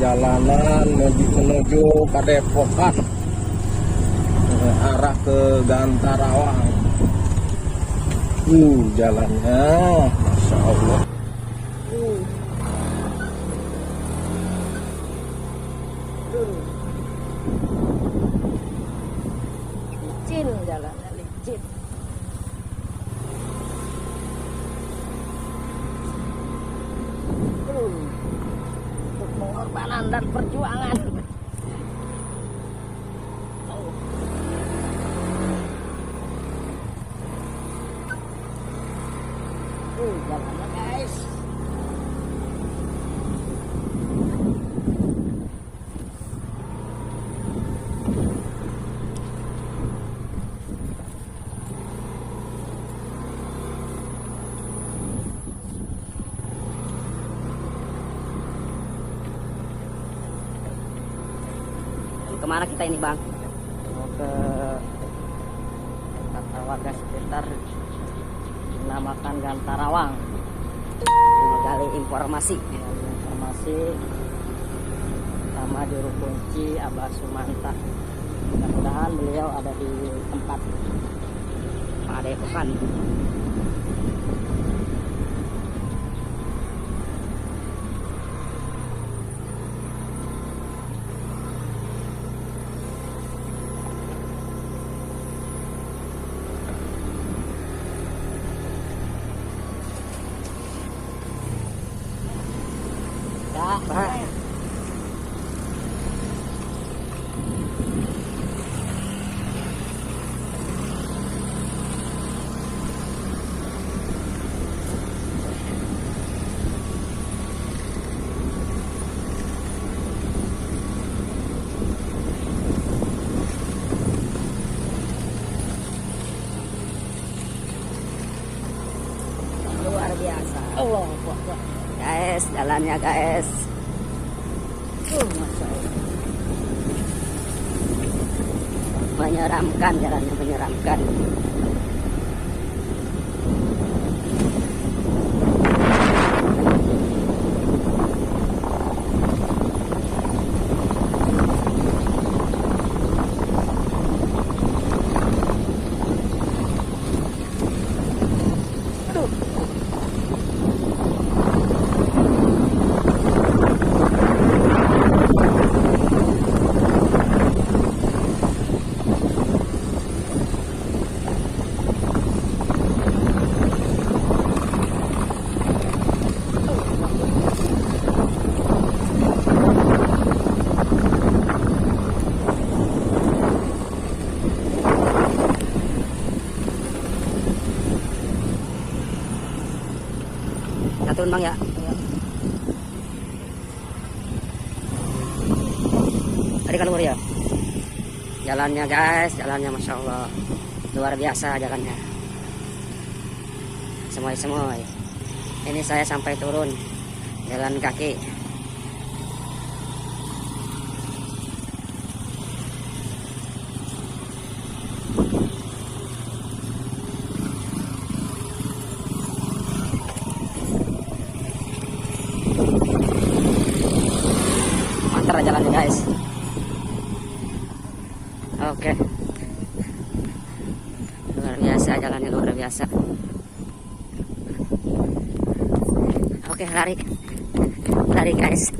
perjalanan menuju Padepokan, arah ke Gantarawang. Jalannya Masya Allah. Licin, jalannya licin. Untuk pengorbanan dan perjuangan. Jalannya guys. Kemana kita ini bang? Mau ke kata warga sekitar dinamakan Gantarawang. Menggali informasi sama juru kunci Abah Sumanta. Mudah-mudahan beliau ada di tempat Padepokan. Pak. Luar biasa. Allah, guys, jalannya guys. Masya Allah. Menyeramkan, jalannya menyeramkan. Turun bang ya. Tadi keluar ya. Jalannya guys, jalannya Masya Allah. Luar biasa jalannya. Semuai. Ini saya sampai turun jalan kaki. Jalannya guys. Oke. Luar biasa jalannya, luar biasa. Oke, lari guys.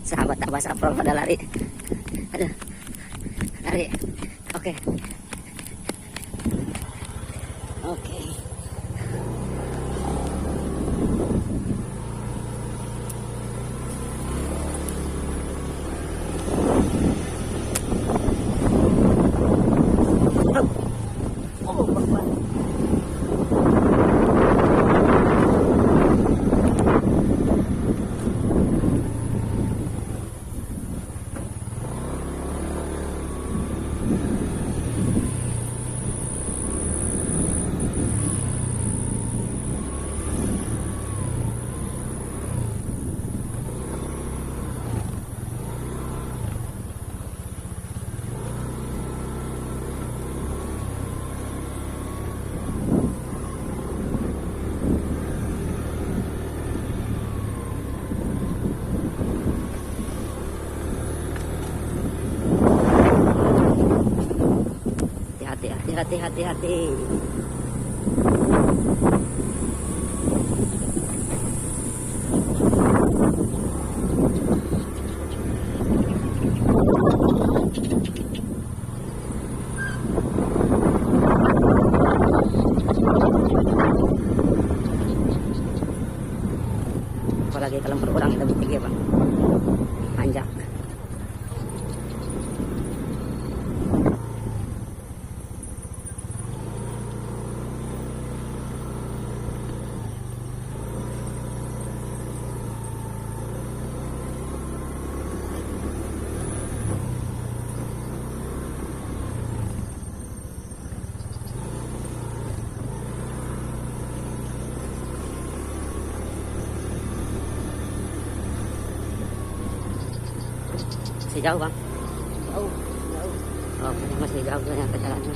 Sahabat Abah Saprol pada lari. Aduh, lari. Oke. hati, hati. Apalagi kalau berkurang lebih tinggi bang, panjang. Masih jauh bang? Jauh. Oh, masih jauh ternyata jalannya.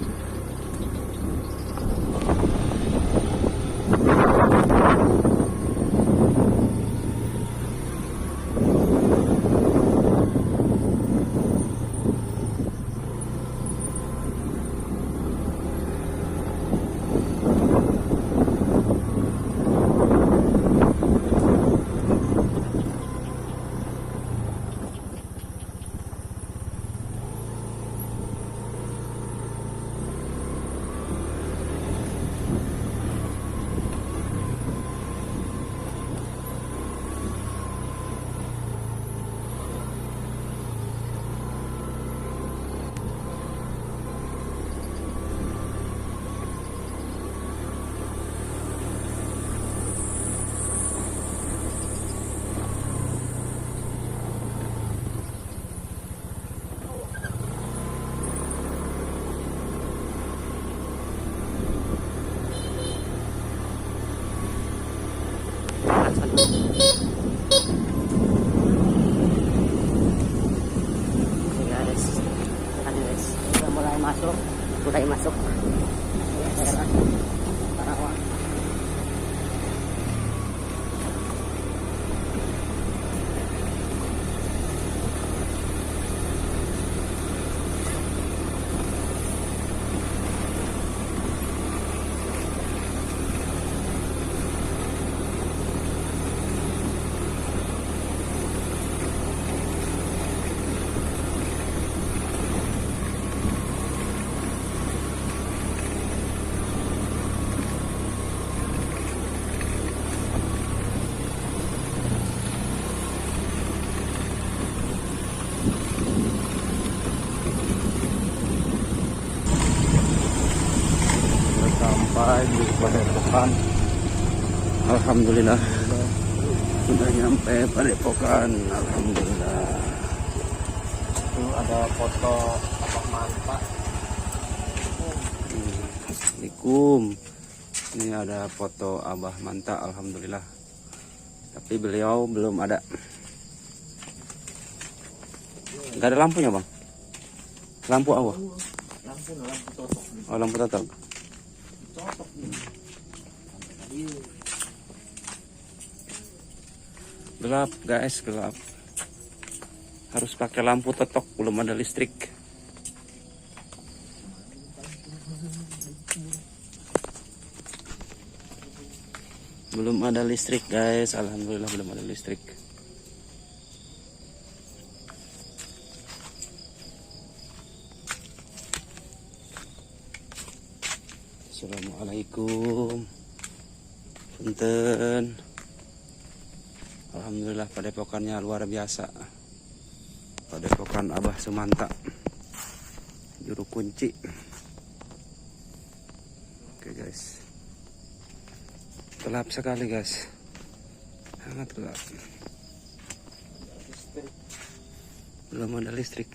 Sudah mulai masuk daerah Karawang. Sampai di Padepokan. Alhamdulillah sudah nyampe Padepokan. Alhamdulillah. Itu ada foto Abah Manta. Assalamualaikum. Ini ada foto Abah Manta. Alhamdulillah. Tapi beliau belum ada. Gak ada lampunya bang? Lampu apa? Lampu totok. Oh lampu totok. Gelap guys, gelap. Harus pakai lampu totok, belum ada listrik. Belum ada listrik guys, alhamdulillah belum ada listrik. Assalamualaikum. Punten. Alhamdulillah padepokannya luar biasa. Padepokan Abah Sumanta. Juru kunci. Oke guys. Gelap sekali guys. Sangat gelap. Belum ada listrik.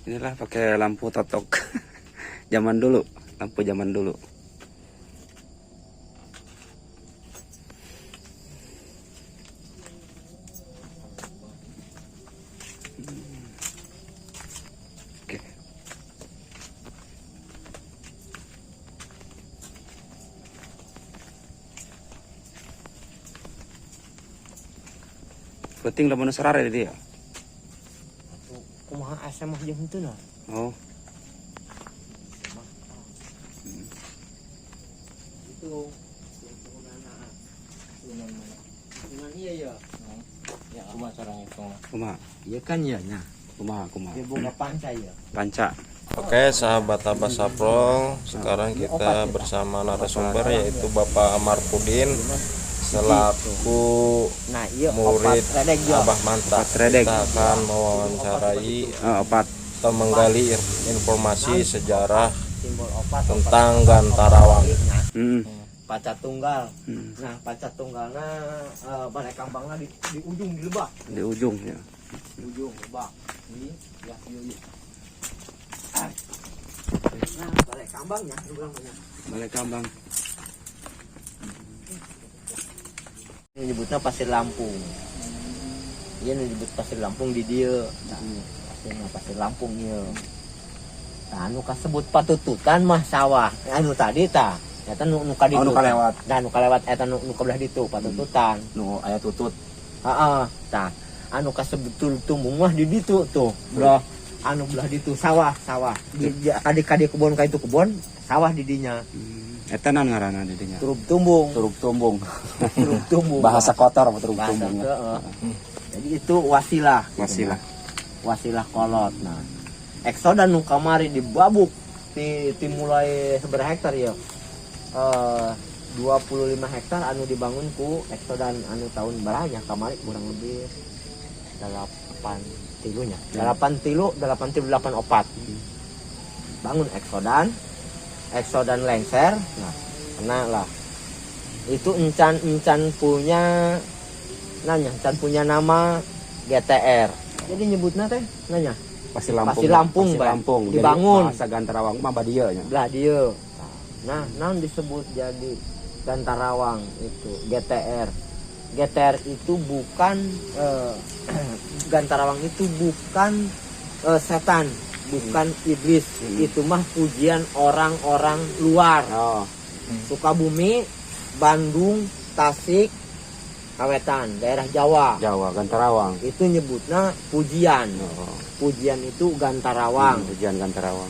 Inilah pakai lampu totok. Zaman dulu, lampu zaman dulu. Oke. Penting lamun sarare dia. asa mah jeung henteu nah. Oh, Itu yang penggunaan sunan iya ya. Ya, cuma cara ngitung. kumaha? Iya kan ya nya. Kumaha? Dia boga panca ya. Panca. Oke, sahabat Abah Saprol, sekarang kita bersama narasumber yaitu Bapak Amarpudin selaku Nah, iya murid opat redeg ya. Abah Manta. Opat redeg. Kita akan mewawancarai Opat. atau menggali informasi sejarah Simbol opat tentang Gantarawang. Hmm. pacat tunggal. Hmm. Nah, pacat tunggalna balai kambangna di ujung di lebak. Di ujung ya. Di ujung lebak. Ini ya ieu. Nah, balai kambangnya ulang banyak. Balai kambang. Ini nyebutnya Pasir Lampung. Iya nyebut Pasir Lampung di dia. Pasirnya Pasir Lampung ieu. Nah, anu kasebut patututan mah sawah. Anu tadi tah. Eta nu kaditu. Oh, nu kalewat. Nah, nu kalewat eta nu kabelah ditu patututan. Nu aya tutut. Heeh. Tah, anu kasebut tumbung mah di ditu tuh. Belah anu belah ditu sawah. Kadi kebon ka itu kebon, sawah di dinya. Eta naon ngaranna di dinya? Turub tumbung. Turuk tumbung. Turub tumbung. Bahasa kotor apa turuk Bahasa tumbung. heeh. Jadi itu wasilah. Wasilah. Wasilah kolot. Nah, eksodan nu kamari dibabuk ti mulai seberapa hektar ya? 25 hektar anu dibangun ku eksodan anu tahun baranya kamari kurang lebih 8 tilunya. 8 tilu 8 opat. Bangun eksodan lengser. Nah, kena lah. Itu encan punya nama GTR. Jadi nyebutnya teh nanya Pasir Lampung. Pasir Lampung, Pasir Bang. Lampung. Dibangun. Jadi bahasa Gantarawang mah badieu nya. Belah dia. Nah, naon disebut jadi Gantarawang itu GTR. GTR itu bukan Gantarawang itu bukan setan, bukan iblis. Itu mah pujian orang-orang luar. Oh, Sukabumi, Bandung, Tasik, Kawetan, daerah Jawa. Jawa Gantarawang. Itu nyebutnya pujian. Oh, Pujian itu Gantarawang. tujuan Gantarawang.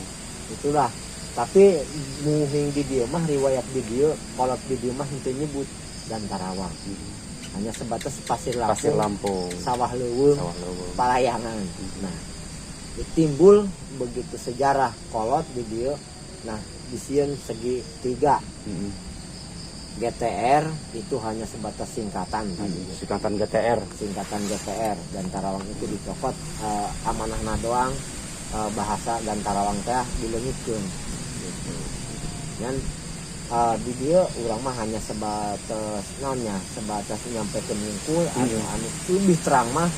Itulah. Tapi muhing di dia mah riwayat di dia, kolot di dia mah itu nyebut Gantarawang. Hanya sebatas Pasir Lampung, Pasir Lampung. Sawah Leuweung, Sawah Leuweung. Palayangan. Nah, timbul begitu sejarah kolot di dia. Nah, disieun segi 3. Heeh. GTR itu hanya sebatas singkatan tadi. Singkatan GTR. Singkatan GTR. Gantarawang itu dicopot amanahna doang, bahasa Gantarawang teh dileungitkeun gitu. Dan di dia urang mah hanya sebatas naonnya, sebatas nyampaikan ngungkul anu lebih terang mah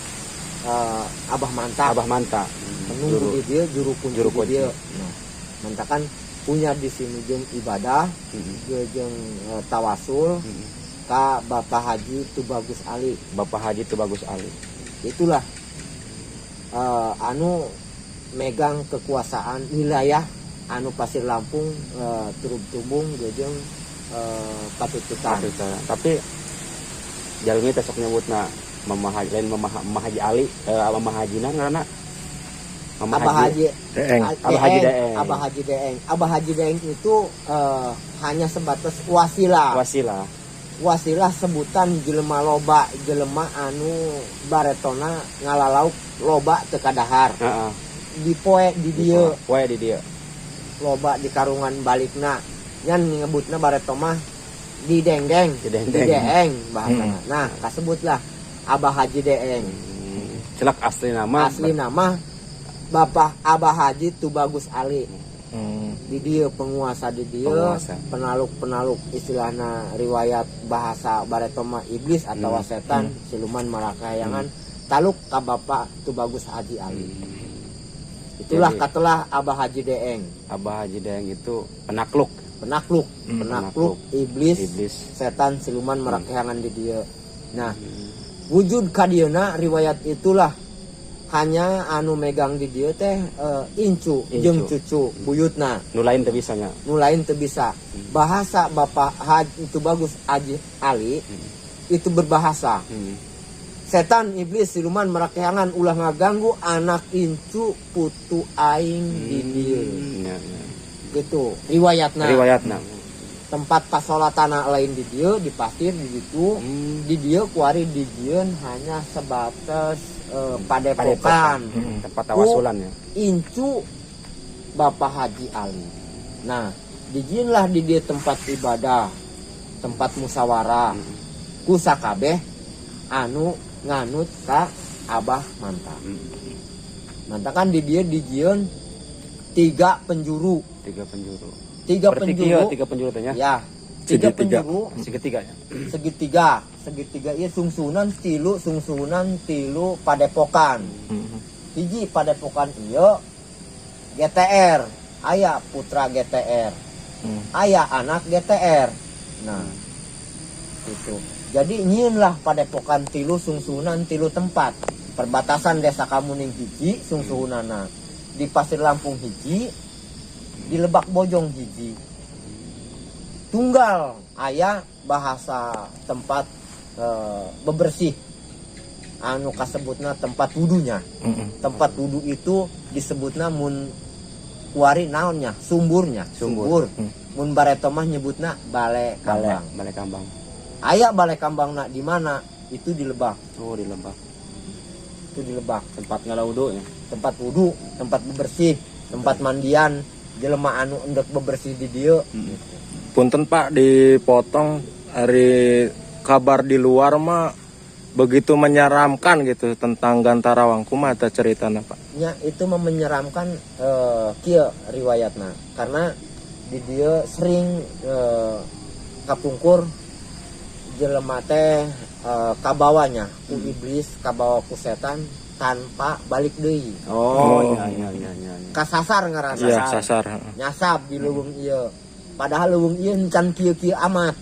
Abah Manta. Abah Manta. Menunggu di dia juru kunci Juru di kunci. dia. Nah, Manta kan punya di sini jeung ibadah, jeung tawasul ka Bapak Haji Tubagus Ali. Bapak Haji Tubagus Ali. Itulah anu megang kekuasaan wilayah anu Pasir Lampung, Turub Tumbung jeung patututan. Tapi jalmi teh sok nyebutna Mamah Haji lain Mamah Haji Ali, Mamah Hajina ngaranna. Abah Haji Deeng. Abah Haji Deeng. Abah Haji Deeng. Abah Haji Deeng itu hanya sebatas wasilah. Wasilah sebutan jelema loba, jelema anu baretona ngalalauk loba teu kadahar. Heeh. Di poe di dieu. Poe di dieu. Loba di karungan balikna nyan ngebutna bareto mah di dengdeng Di dengdeng. di deeng bahasana. Nah, kasebutlah Abah Haji Deeng. Celak asli nama Bapak Abah Haji Tubagus Ali. Di dia penguasa di dia, penaluk istilahna riwayat bahasa bareto mah iblis atau setan, siluman marakayangan taluk ka Bapak Tubagus Haji Ali. Itulah Jadi, katalah Abah Haji Deeng. Abah Haji Deeng itu penakluk iblis, setan, siluman marakehangan di dia. Nah, wujud kadieuna riwayat itulah hanya anu megang di dia teh incu jeung cucu buyutna. Nu lain teu bisa nya. Nu lain teu bisa. Bahasa Bapak Haji Tubagus Haji Ali itu berbahasa. setan iblis siluman merakeangan ulah ngaganggu anak incu putu aing di dieu. Gitu riwayatna. Tempat pasolatana lain di dieu di pasir di ditu. Di dieu kuari dijieun hanya sebatas padepokan. Tempat tawasulan ya. Incu Bapak Haji Ali. Nah, dijieunlah di dieu tempat ibadah, tempat musyawarah. Ku sakabeh anu nganut ka Abah Manta. Manta kan di dieu dijieun 3 penjuru. 3 penjuru. 3 penjuru. 3 penjuru teh nya. Ya. 3 penjuru. Segitiga ya. Segitiga ieu sungsunan tilu padepokan. Hiji padepokan ieu GTR, aya putra GTR. Aya anak GTR. Nah, itu. Jadi nyieunlah padepokan tilu sungsunan tilu tempat. Perbatasan Desa Kamuning hiji sungsuhunana. Di Pasir Lampung hiji, di Lebak Bojong hiji. Tunggal aya bahasa tempat bebersih anu kasebutna tempat wudunya. Tempat wudu itu disebutna mun kuari naonnya sumburnya sumbur. Mun bareto mah nyebutna balai kambang. Aya balai kambangna di mana? Itu di Lebak. Oh, di Lebak. Itu di Lebak. Tempat ngalaudo ya. Tempat wudu, tempat bebersih, tempat mandian jelema anu endek bebersih di dieu. Punten Pak dipotong, hari kabar di luar mah begitu menyeramkan gitu tentang Gantarawang. Kumaha eta ceritana Pak? Ya itu menyeramkan kieu riwayatna karena di dieu sering kapungkur jelema teh kabawanya ku iblis kabawa ku setan tanpa balik deui. Oh, iya. Kasasar ngarasa. Iya, sasar. Nyasab di leuweung ieu. Padahal leuweung ieu encan kieu-kieu amat.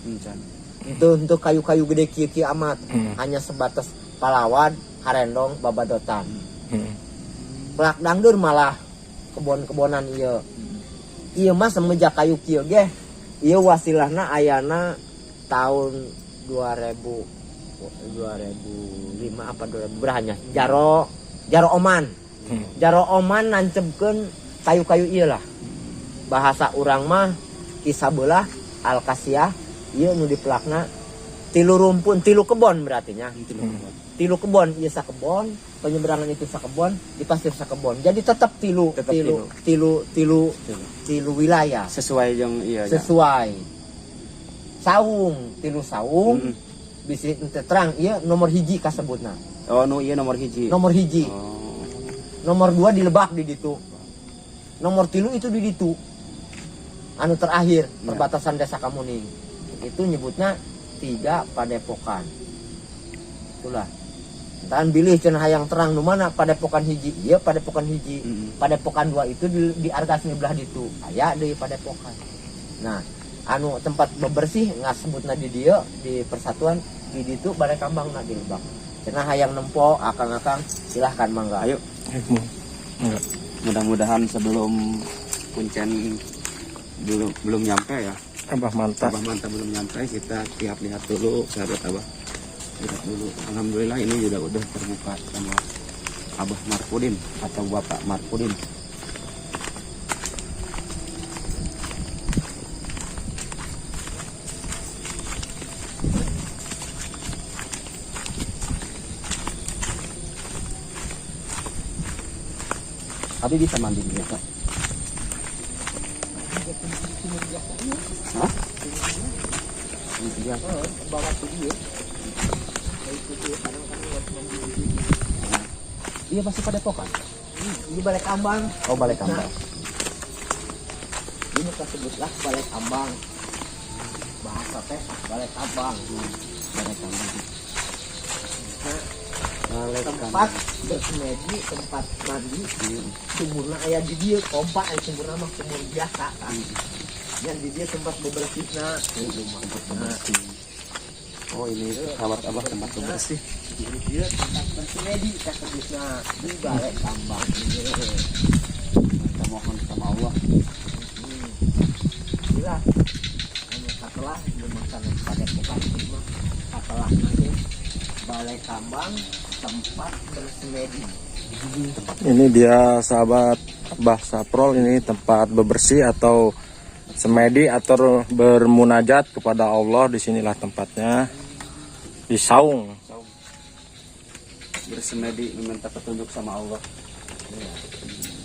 Untuk kayu-kayu gede kieu-kieu amat. Hanya sebatas palawan, harendong, babadotan. Pelak dangdur malah kebon-kebonan ieu. Ieu mah semenjak kayu kieu ge, ieu wasilahna ayana tahun 2005 apa 2000 berapa Jaro Oman. Jaro Oman nancepkeun kayu-kayu ieu lah. Bahasa urang mah kisah belah Al-Kasiyah ieu nu dipelakna tilu rumpun, tilu kebon berarti nya. Tilu kebon ieu sakebon, penyeberangan itu sakebon, di pasir sakebon. Jadi tetap tilu wilayah. Sesuai yang iya. Sesuai. Saung, tilu saung. Bisi teu terang ieu nomor hiji kasebutna. Oh, nu ieu nomor hiji. Nomor hiji. Oh. Nomor 2 di Lebak di ditu. Nomor 3 itu di ditu. Anu terakhir perbatasan Desa Kamuning. Itu nyebutnya 3 padepokan. Itulah. Dan bilih cenah hayang terang nu mana padepokan hiji. Ieu padepokan hiji. Padepokan 2 itu di argas belah ditu. Aya deui padepokan. Nah, anu tempat bebersih ngasebutna di dieu di persatuan di ditu balai kambangna di Lebak. Cenah hayang nempo akang-akang silahkan mangga. Ayo. Mudah-mudahan sebelum kuncen belum nyampe ya. Abah Manta belum nyampe, kita lihat dulu sahabat Abah. Lihat dulu. Alhamdulillah ini juga udah terbuka sama Abah Marpudin atau Bapak Marpudin. Abi bisa mandi di biasa. Hah? Iya. Bawa video. Iya masih pada pokan. Ini balai kambang. Oh, balai kambang. Ini tersebutlah balai kambang. Bahasa teh balai kambang. Balai kambang. Tempat bersemedi, tempat mandi, sumurna aya di dieu, kompak aya sumurna mah sumur biasa kan. Yang di dieu tempat bebersihna, Oh, ini sahabat Abah tempat bersih. di dieu tempat bersemedi kasebutna di balai kambang. Kita mohon sama Allah. Inilah setelah memaksanakan padepokan itu setelah nanti Balai Kambang tempat bersemedi. Ini dia sahabat Abah Saprol, ini tempat bebersih atau semedi atau bermunajat kepada Allah. Disinilah tempatnya, di saung. Bersemedi meminta petunjuk sama Allah.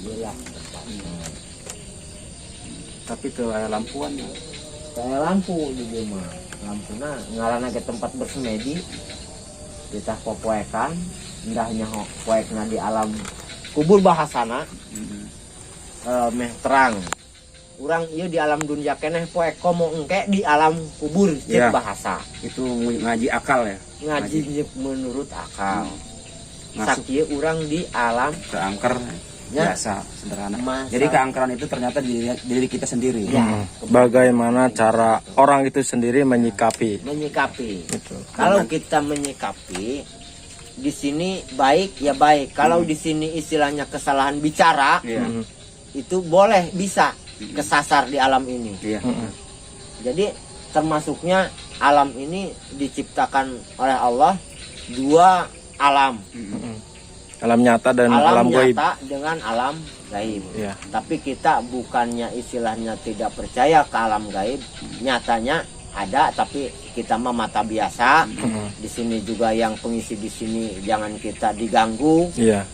Inilah Tapi ke aya lampuan ya. kayak lampu di rumah. Lampuna ngarana ke tempat bersemedi. Kita popoekan, indahnya poekna di alam kubur bahasana. Meh terang. Urang ieu di alam dunia keneh poek komo engke di alam kubur cek Ya. bahasa. Itu ngaji akal ya. Ngaji menurut akal. Masuk Sakieu urang di alam ke angker Ya. biasa sederhana. Masa- Jadi keangkeran itu ternyata diri kita sendiri. ya, Bagaimana cara orang itu sendiri menyikapi menyikapi. itu. Kalau kita menyikapi di sini baik ya baik. Kalau di sini istilahnya kesalahan bicara Iya. itu boleh bisa kesasar di alam ini. Iya. Jadi termasuknya alam ini diciptakan oleh Allah dua alam. Alam nyata dan alam gaib. nyata dengan alam gaib. Ya. Tapi kita bukannya istilahnya tidak percaya ke alam gaib, nyatanya ada tapi kita mah mata biasa. Di sini juga yang pengisi di sini jangan kita diganggu. Iya.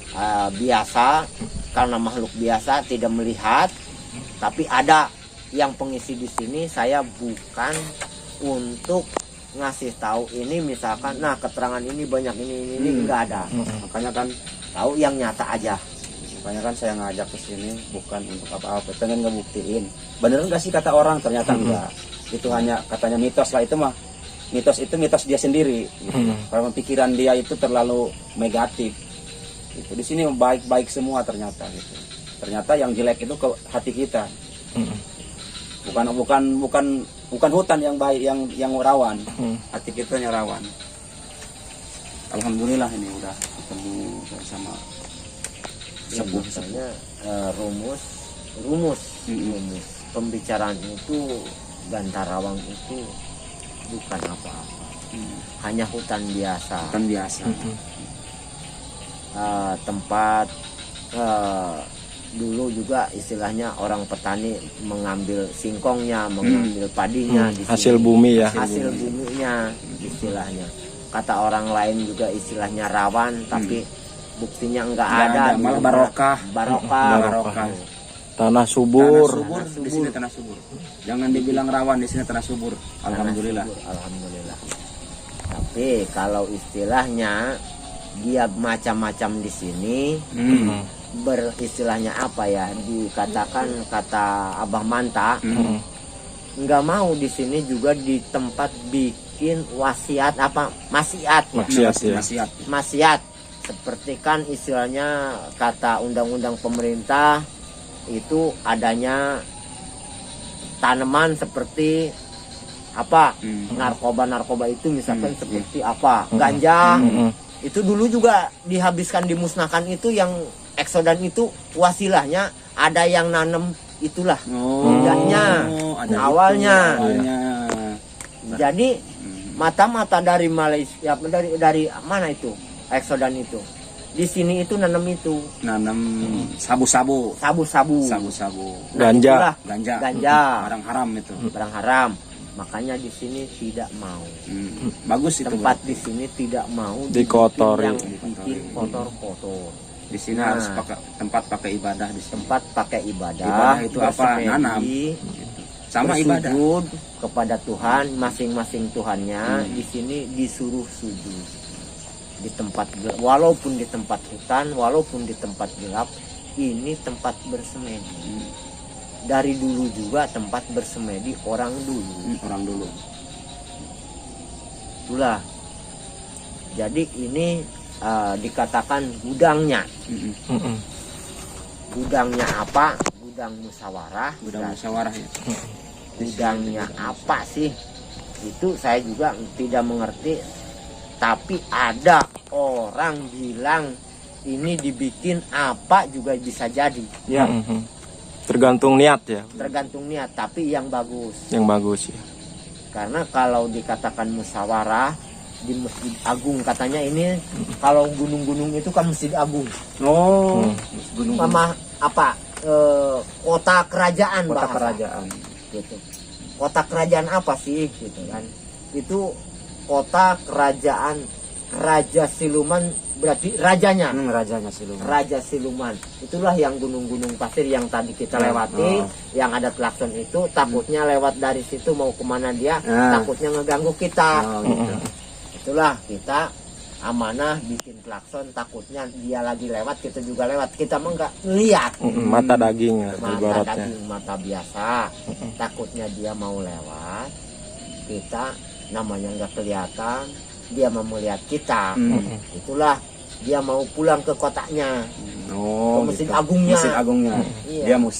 Biasa karena makhluk biasa tidak melihat, tapi ada yang pengisi di sini. Saya bukan untuk ngasih tahu ini misalkan nah keterangan ini banyak ini enggak ada. Makanya kan Tahu yang nyata aja. saya ngajak ke sini bukan untuk apa-apa, pengen ngebuktiin. Bener nggak sih kata orang? Ternyata enggak. Itu hanya katanya mitos lah, itu mah. Mitos itu mitos dia sendiri. Kalau pikiran dia itu terlalu negatif. Itu di sini baik-baik semua ternyata gitu. Ternyata yang jelek itu ke hati kita. Bukan hutan yang baik yang rawan. Hati kita yang rawan. Alhamdulillah ini udah ketemu bersama sepuh. Misalnya rumus pembicaraan itu Gantarawang itu bukan apa-apa, hanya hutan biasa. Kan biasa. Tempat dulu juga istilahnya orang petani mengambil singkongnya, mengambil padinya di sini. Hasil bumi ya. Hasil buminya istilahnya. Kata orang lain juga istilahnya rawan, tapi buktinya enggak ada. Malah barokah. Barokah. Tanah subur. Di sini tanah subur. Jangan dibilang rawan, di sini tanah subur. Alhamdulillah. Alhamdulillah. Tapi kalau istilahnya dia macam-macam di sini, beristilahnya apa ya? Dikatakan kata Abah Manta, nggak mau di sini juga di tempat bikin wasiat apa maksiat ya. Maksiat seperti kan istilahnya kata undang-undang pemerintah itu adanya tanaman seperti apa narkoba itu misalkan seperti apa ganja itu dulu juga dihabiskan dimusnahkan. Itu yang eksodan itu wasilahnya ada yang nanam itulah bidangnya awalnya. Jadi mata-mata dari Malaysia dari mana itu eksodan itu di sini itu nanam sabu-sabu, Ganja. barang haram itu. barang haram. Makanya di sini tidak mau Bagus itu tempat di sini tidak mau Dikotori. yang bikin kotor-kotor. di sini harus pakai ibadah di sini. Tempat pakai ibadah. Ibadah itu apa? bersemedi, Nanam. Sama ibadah. bersujud kepada Tuhan masing-masing Tuhannya. Di sini disuruh sujud di tempat walaupun di tempat hutan, walaupun di tempat gelap, ini tempat bersemedi. Dari dulu juga tempat bersemedi orang dulu. Itulah. Jadi ini dikatakan gudangnya. Gudangnya apa? Gudang musyawarah. Ya. Gudangnya apa sih? Itu saya juga tidak mengerti. Tapi ada orang bilang ini dibikin apa juga bisa jadi. Ya. Tergantung niat ya. Tergantung niat, tapi yang bagus. Yang bagus ya. Karena kalau dikatakan musyawarah di Masjid Agung. Katanya ini kalau gunung-gunung itu kan Masjid Agung. Oh, gunung Mama apa? Kota kerajaan kota bahasa. kerajaan. Gitu. Kota kerajaan apa sih gitu kan? Itu kota kerajaan Raja Siluman, berarti rajanya. Rajanya Siluman. Raja Siluman. Itulah yang gunung-gunung pasir yang tadi kita lewati, yang ada klakson itu. Takutnya lewat dari situ mau kemana dia, takutnya ngeganggu kita. Oh, gitu. Itulah kita amanah bikin klakson, takutnya dia lagi lewat, kita juga lewat. Kita mah nggak lihat. Mata daging ya, Mata ibaratnya. daging, mata biasa. Takutnya dia mau lewat, kita namanya nggak kelihatan, dia mau melihat kita. Itulah dia mau pulang ke kotanya, Oh, ke Masjid gitu. Agungnya. Masjid Agungnya. Iya. Dia mau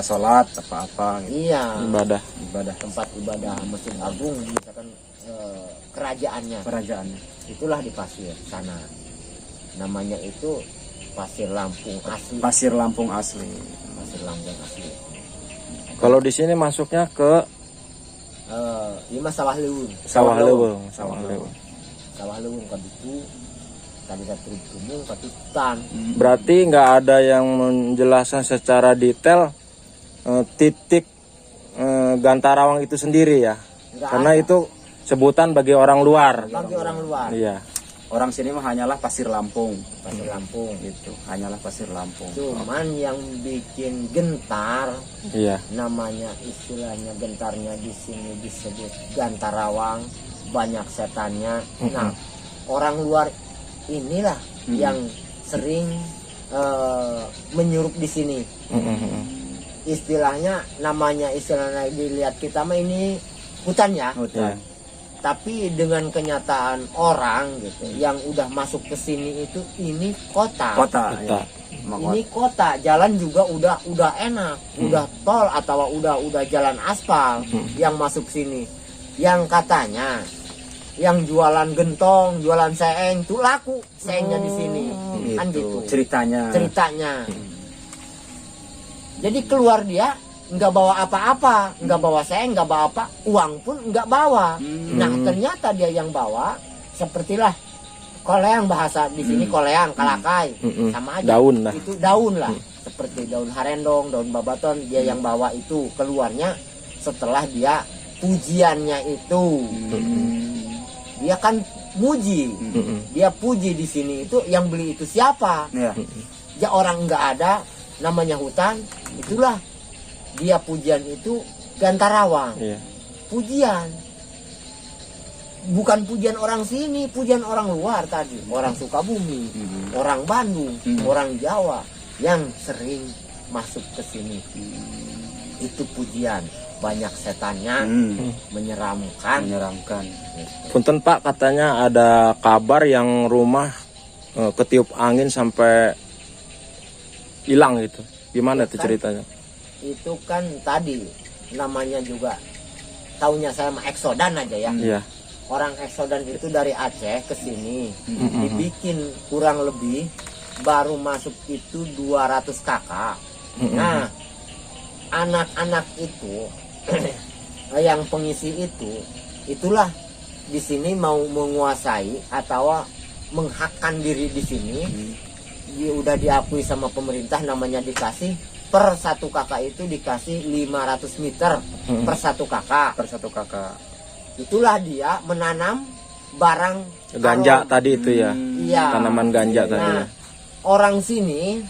sholat apa-apa gitu. Iya, Ibadah. Ibadah tempat ibadah Masjid Agung, misalkan kerajaannya. kerajaannya. Itulah di pasir sana. Namanya itu Pasir Lampung asli. Pasir Lampung asli. Pasir Lampung asli. Kalau di sini masuknya ke Lima Sawah Lewung. Sawah Leweng. Sawah Leweng. Sawah Lewung kan itu tadi satu gunung satu hutan. Berarti nggak ada yang menjelaskan secara detail titik Gantarawang itu sendiri ya? Nggak Karena ada. itu sebutan bagi orang luar. Bagi orang luar. Iya. Orang sini mah hanyalah Pasir Lampung. Pasir Lampung. Gitu. Hanyalah Pasir Lampung. Cuman yang bikin gentar, Iya. namanya istilahnya gentarnya di sini disebut Gantarawang, banyak setannya. Nah, orang luar inilah yang sering menyurup di sini. Istilahnya namanya istilahnya dilihat kita mah ini hutan ya. Hutan. Tapi dengan kenyataan orang gitu yang udah masuk ke sini itu ini kota. Kota. Kota. Ya. Ini kota, jalan juga udah enak, udah tol atau udah jalan aspal yang masuk sini. Yang katanya yang jualan gentong, jualan seeng itu laku seengnya di sini. Kan gitu. Ceritanya. Jadi keluar dia nggak bawa apa-apa, nggak bawa seeng, nggak bawa apa, uang pun nggak bawa. Nah ternyata dia yang bawa sepertilah koleang, bahasa di sini koleang, kalakai, sama aja. Daun lah. Itu daun lah, seperti daun harendong, daun babaton, dia yang bawa itu keluarnya setelah dia pujiannya itu. Dia kan muji, dia puji di sini itu yang beli itu siapa? Ya. Ya orang nggak ada, namanya hutan, itulah dia pujian itu Gantarawang. Iya. Pujian. Bukan pujian orang sini, pujian orang luar tadi. Orang Sukabumi, orang Bandung, orang Jawa yang sering masuk ke sini. Itu pujian. Banyak setannya, menyeramkan. Punten Pak, katanya ada kabar yang rumah ketiup angin sampai hilang gitu. Gimana tuh ceritanya? Itu kan tadi namanya juga taunya saya mah eksodan aja ya. Iya. Orang eksodan itu dari Aceh ke sini dibikin kurang lebih baru masuk itu 200 kakak. Nah, anak-anak itu yang pengisi itu itulah di sini mau menguasai atau menghakkan diri di sini. Dia udah diakui sama pemerintah, namanya dikasih per satu kakak itu dikasih 500 meter per satu kakak. Itulah dia menanam barang Ganja haram. tadi itu ya. Iya. Tanaman ganja tadi. Nah, orang sini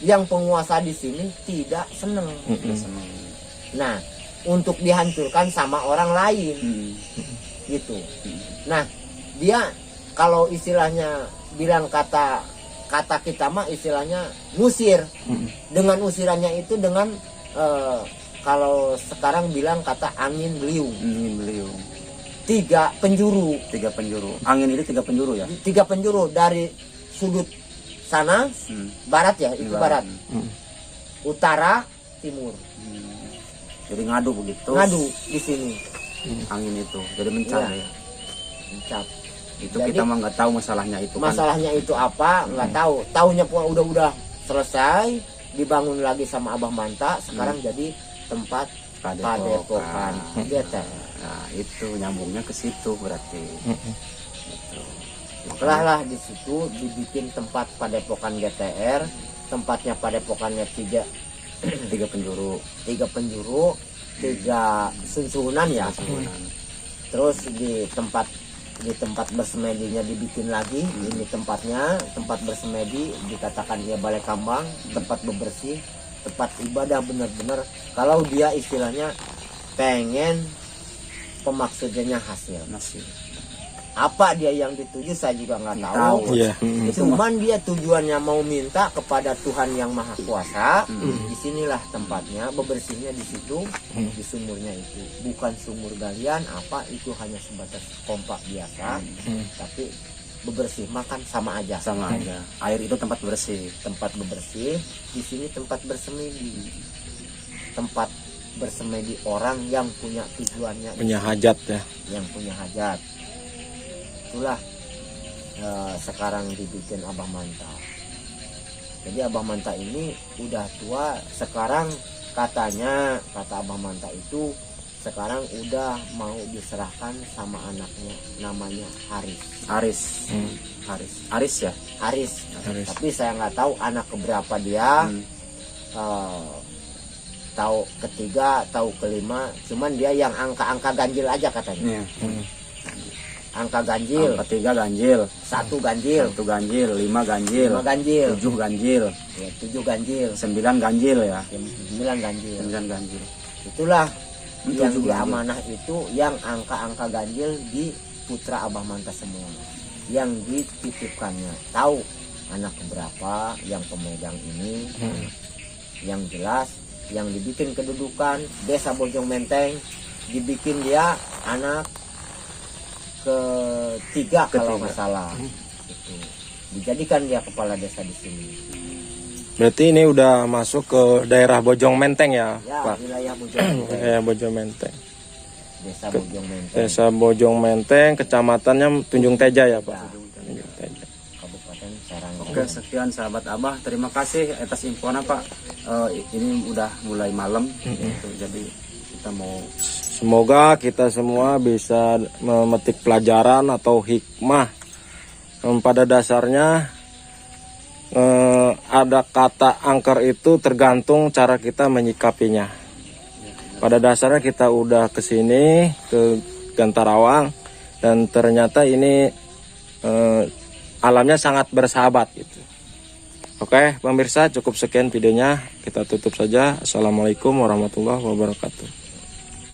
yang penguasa di sini tidak seneng. Nah, untuk dihancurkan sama orang lain. Gitu. Nah, dia kalau istilahnya bilang kata kita mah istilahnya ngusir. Dengan usirannya itu dengan kalau sekarang bilang kata angin beliung. 3 penjuru. Angin itu 3 penjuru ya? 3 penjuru dari sudut sana barat ya, itu barat. Utara, timur. Jadi ngadu begitu. Ngadu di sini. Angin itu. Jadi mencap Iya. ya. Mencap. Itu Jadi, kita mah nggak tahu masalahnya itu kan. Masalahnya itu apa? Nggak tahu. Taunya pun udah selesai, dibangun lagi sama Abah Manta. Sekarang jadi tempat padepokan. Gitu. Nah, itu nyambungnya ke situ berarti. Setelah di situ dibikin tempat padepokan GTR, tempatnya padepokannya tiga penjuru, tiga sunsunan ya. Terus di tempat bersemedinya dibikin lagi. Ini tempat bersemedi, dikatakan ya balai kambang, tempat bebersih, tempat ibadah benar-benar. Kalau dia istilahnya pengen pemaksudnya hasil. Apa dia yang dituju saya juga nggak tahu. Iya. Cuman dia tujuannya mau minta kepada Tuhan yang Maha Kuasa. Disinilah tempatnya, bebersihnya di situ, di sumurnya itu. Bukan sumur galian, itu hanya sebatas pompa biasa. Tapi bebersih makan sama aja. Air itu tempat bersih. Tempat bebersih. Di sini tempat bersemedi. Tempat bersemedi orang yang punya tujuannya. Punya hajat ya. Yang punya hajat. Itulah sekarang dibikin Abah Manta. Jadi Abah Manta ini udah tua. Sekarang kata Abah Manta itu sekarang udah mau diserahkan sama anaknya, namanya Haris. Ya. Haris. Tapi saya nggak tahu anak keberapa dia. Tahu ketiga, tahu kelima. Cuman dia yang angka-angka ganjil aja katanya. Angka ganjil. 3 ganjil. 1 ganjil. 1 ganjil. 5 ganjil. 5 ganjil. 7 ganjil. Ya, 7 ganjil. 9 ganjil ya. 9 ganjil. 9 ganjil. Itulah yang Tujuh di ganjil. amanah itu, yang angka-angka ganjil di putra Abah Manta semua. Yang dititipkannya. Tahu anak berapa yang pemegang ini. Yang jelas yang dibikin kedudukan Desa Bojong Menteng, dibikin dia anak ketiga kalau nggak salah. Gitu. Dijadikan dia kepala desa di sini. Berarti ini udah masuk ke daerah Bojong Menteng ya, Ya, Pak? wilayah Bojong Menteng. Wilayah Bojong Menteng. Desa Bojong Menteng. Desa Bojong Menteng, kecamatannya Tunjung Teja ya, Pak? Ya, Tunjung Teja. Kabupaten Serang. Oke, sekian sahabat Abah. Terima kasih atas infonya Pak. Ini udah mulai malam. Jadi kita mau Semoga kita semua bisa memetik pelajaran atau hikmah. Pada dasarnya ada kata angker itu tergantung cara kita menyikapinya. Pada dasarnya kita udah kesini ke Gantarawang dan ternyata ini alamnya sangat bersahabat gitu. Oke, pemirsa, cukup sekian videonya. Kita tutup saja. Assalamualaikum warahmatullahi wabarakatuh.